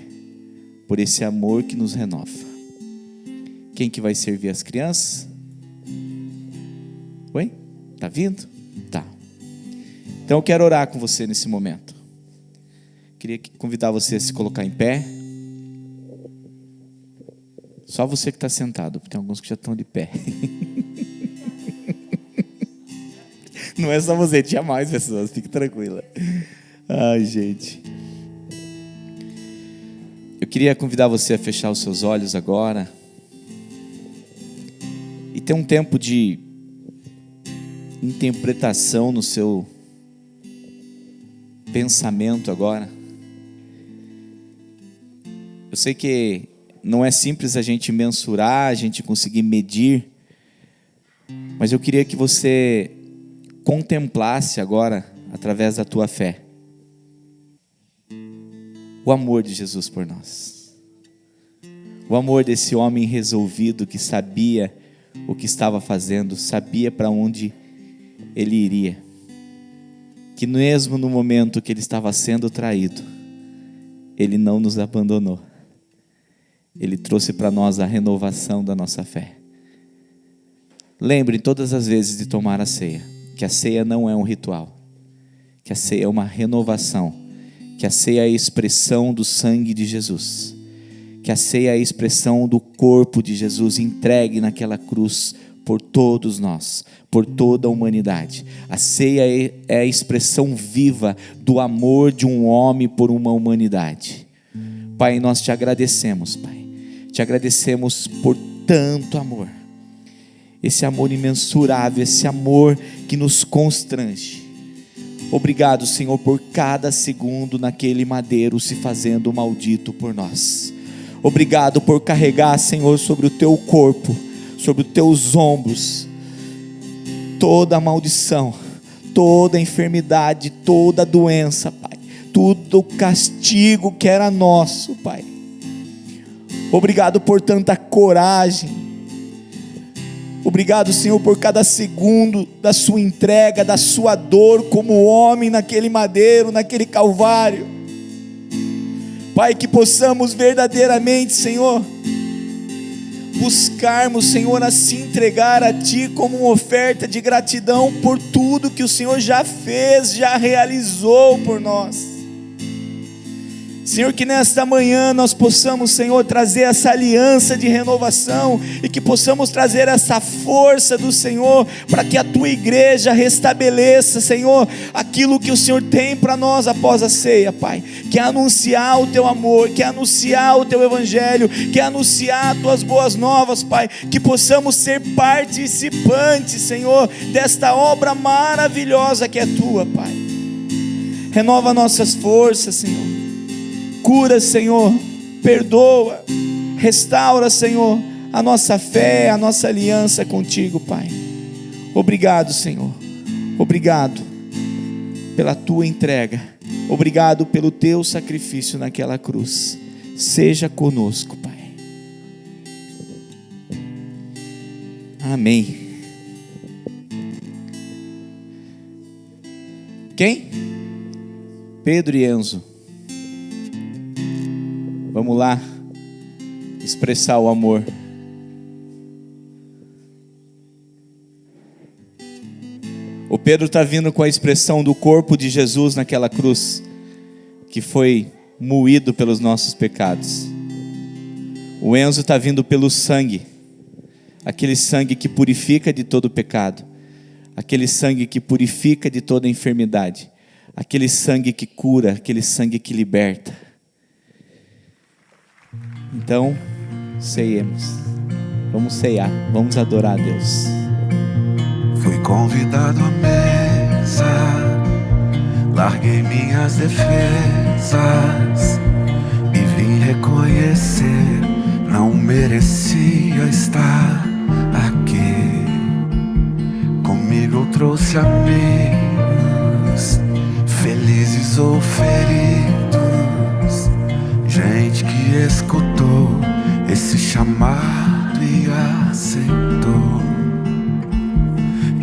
por esse amor que nos renova. Quem que vai servir as crianças? Oi? Tá vindo? Tá. Então eu quero orar com você nesse momento. Queria convidar você a se colocar em pé. Só você que está sentado, porque tem alguns que já estão de pé. Não é só você, tinha mais pessoas, fique tranquila. Ai, gente. Eu queria convidar você a fechar os seus olhos agora e ter um tempo de interpretação no seu pensamento agora. Eu sei que não é simples a gente mensurar, a gente conseguir medir, mas eu queria que você contemplasse agora, através da tua fé, o amor de Jesus por nós. O amor desse homem resolvido que sabia o que estava fazendo, sabia para onde ele iria. Que mesmo no momento que ele estava sendo traído, ele não nos abandonou. Ele trouxe para nós a renovação da nossa fé. Lembre todas as vezes de tomar a ceia, que a ceia não é um ritual, que a ceia é uma renovação, que a ceia é a expressão do sangue de Jesus, que a ceia é a expressão do corpo de Jesus entregue naquela cruz por todos nós, por toda a humanidade. A ceia é a expressão viva do amor de um homem por uma humanidade. Pai, nós te agradecemos, Pai. Te agradecemos por tanto amor. Esse amor imensurável, esse amor que nos constrange. Obrigado, Senhor, por cada segundo naquele madeiro se fazendo maldito por nós. Obrigado por carregar, Senhor, sobre o teu corpo, sobre os teus ombros, toda a maldição, toda a enfermidade, toda a doença, Pai. Todo o castigo que era nosso, Pai. Obrigado por tanta coragem. Obrigado, Senhor, por cada segundo da sua entrega, da sua dor como homem naquele madeiro, naquele calvário. Pai, que possamos verdadeiramente, Senhor, buscarmos, Senhor, a se entregar a Ti como uma oferta de gratidão por tudo que o Senhor já fez, já realizou por nós. Senhor, que nesta manhã nós possamos, Senhor, trazer essa aliança de renovação e que possamos trazer essa força do Senhor para que a Tua igreja restabeleça, Senhor, aquilo que o Senhor tem para nós após a ceia, Pai, que é anunciar o Teu amor, que é anunciar o Teu evangelho, que é anunciar as Tuas boas novas, Pai, que possamos ser participantes, Senhor, desta obra maravilhosa que é Tua, Pai. Renova nossas forças, Senhor. Cura, Senhor, perdoa, restaura, Senhor, a nossa fé, a nossa aliança contigo, Pai. Obrigado, Senhor, obrigado pela Tua entrega, obrigado pelo Teu sacrifício naquela cruz. seja conosco, Pai. Amém. Quem? Pedro e Enzo. Vamos lá expressar o amor. O Pedro está vindo com a expressão do corpo de Jesus naquela cruz, que foi moído pelos nossos pecados. O Enzo está vindo pelo sangue, aquele sangue que purifica de todo pecado, aquele sangue que purifica de toda enfermidade, aquele sangue que cura, aquele sangue que liberta. Então, ceiemos. Vamos ceiar, vamos adorar a Deus. Fui convidado à mesa, larguei minhas defesas e vim reconhecer, não merecia estar aqui. Comigo eu trouxe amigos, felizes ou feridos, gente que escutou esse chamado e aceitou.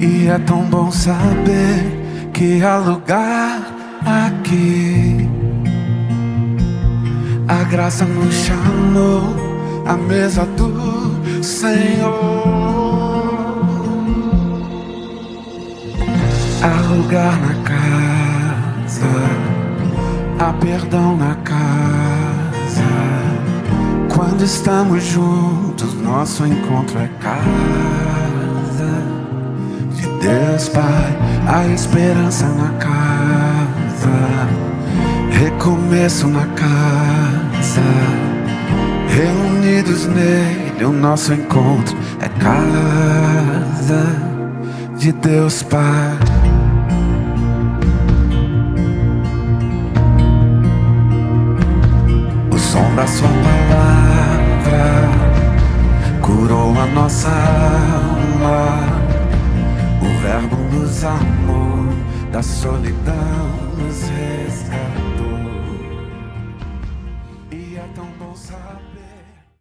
E é tão bom saber que há lugar aqui. A graça nos chamou à mesa do Senhor. Há lugar na casa, há perdão na casa. Quando estamos juntos, nosso encontro é casa. Deus Pai, a esperança na casa, recomeço na casa, reunidos nele, o nosso encontro é casa de Deus Pai. O som da sua palavra curou a nossa alma. O Verbo nos amou, da solidão nos resgatou.